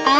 अब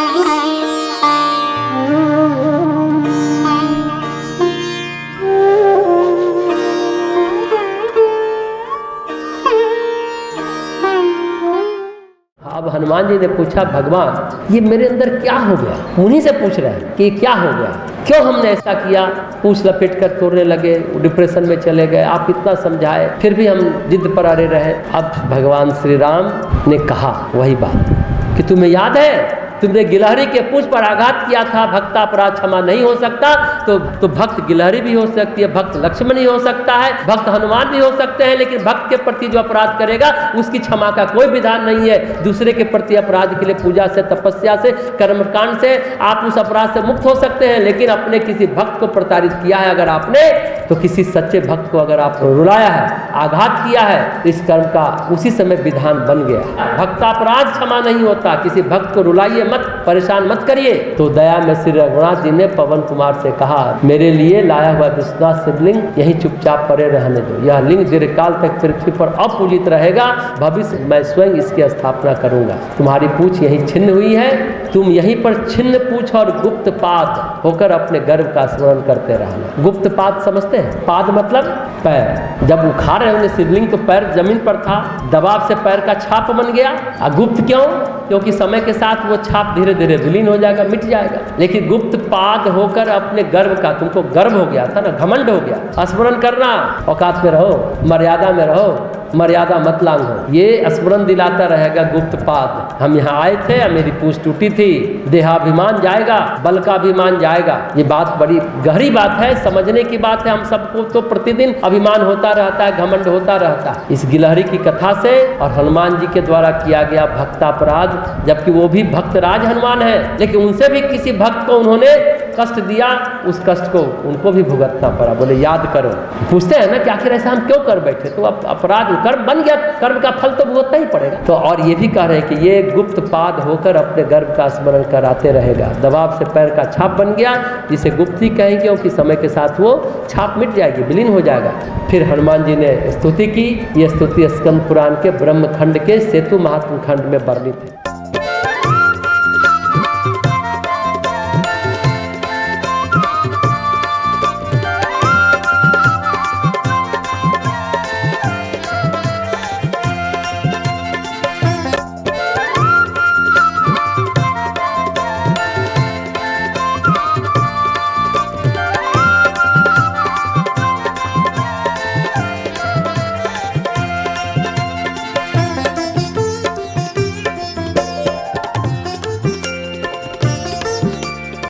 हनुमान जी ने पूछा, भगवान ये मेरे अंदर क्या हो गया? उन्हीं से पूछ रहे हैं कि क्या हो गया, क्यों हमने ऐसा किया? पूछ लपेट कर तोड़ने लगे, डिप्रेशन में चले गए, आप इतना समझाए फिर भी हम जिद पर अड़े रहे। अब भगवान श्री राम ने कहा वही बात कि तुम्हें याद है तुमने गिलहरी के पूंछ पर आघात किया था, भक्तापराध क्षमा नहीं हो सकता, तो भक्त गिलहरी भी हो सकती है, भक्त लक्ष्मण ही हो सकता है, भक्त हनुमान भी हो सकते हैं, लेकिन भक्त के प्रति जो अपराध करेगा उसकी क्षमा का कोई विधान नहीं है। दूसरे के प्रति अपराध के लिए पूजा से, तपस्या से, कर्मकांड से आप उस अपराध से मुक्त हो सकते हैं, लेकिन अपने किसी भक्त को प्रताड़ित किया है अगर आपने, तो किसी सच्चे भक्त को अगर आप रुलाया है, आघात किया है, इस कर्म का उसी समय विधान बन गया। भक्तापराध क्षमा नहीं होता, किसी भक्त को रुलाइए मत, परेशान मत करिए। तो दया में श्री रघुनाथ जी ने पवन कुमार से कहा, मेरे लिए लाया हुआ विश्वनाथ शिवलिंग यहीं चुपचाप पड़े रहने दो, यह लिंग दीर्घकाल तक पृथ्वी पर अपूजित रहेगा, भविष्य मैं स्वयं इसकी स्थापना करूंगा। तुम्हारी पूंछ यहीं छिन्न हुई है, तुम यहीं पर छिन्न पूंछ और गुप्त पाद होकर अपने गर्भ का स्मरण करते रहना। गुप्त पाद समझते हैं? पाद मतलब पैर। जब उखा रहे होंगे शिवलिंग तो पैर जमीन पर था, दबाव से पैर का छाप बन गया। गुप्त क्यों? क्योंकि समय के साथ वो छाप धीरे धीरे विलीन हो जाएगा, मिट जाएगा। लेकिन गुप्त पाद होकर अपने गर्भ का, तुमको गर्भ हो गया था ना, घमंड हो गया। स्मरण करना, औकात में रहो, मर्यादा में रहो, मर्यादा मत लांघो, ये स्मरण दिलाता रहेगा गुप्त पाद। हम यहाँ आए थे, मेरी पूंछ टूटी थी, देहाभिमान जाएगा, बल का अभिमान जाएगा। ये बात बड़ी गहरी बात है, समझने की बात है। हम सबको तो प्रतिदिन अभिमान होता रहता है, घमंड होता रहता है। इस गिलहरी की कथा से और हनुमान जी के द्वारा किया गया भक्तापराध, जबकि वो भी भक्तराज हनुमान है, लेकिन उनसे भी किसी भक्त को उन्होंने कष्ट दिया, उस कष्ट को उनको भी भुगतना पड़ा। बोले याद करो, पूछते हैं ना कि आखिर ऐसा हम क्यों कर बैठे? तो अब अपराध कर्म बन गया, कर्म का फल तो भुगतना ही पड़ेगा। तो और ये भी कह रहे हैं कि ये गुप्त पाद होकर अपने गर्भ का स्मरण कराते रहेगा। दबाव से पैर का छाप बन गया, जिसे गुप्ती कहेंगे, क्योंकि समय के साथ वो छाप मिट जाएगी, विलीन हो जाएगा। फिर हनुमान जी ने स्तुति की। ये स्तुति स्कंद पुराण के ब्रह्मखंड के सेतु महात्म खंड में वर्णित है।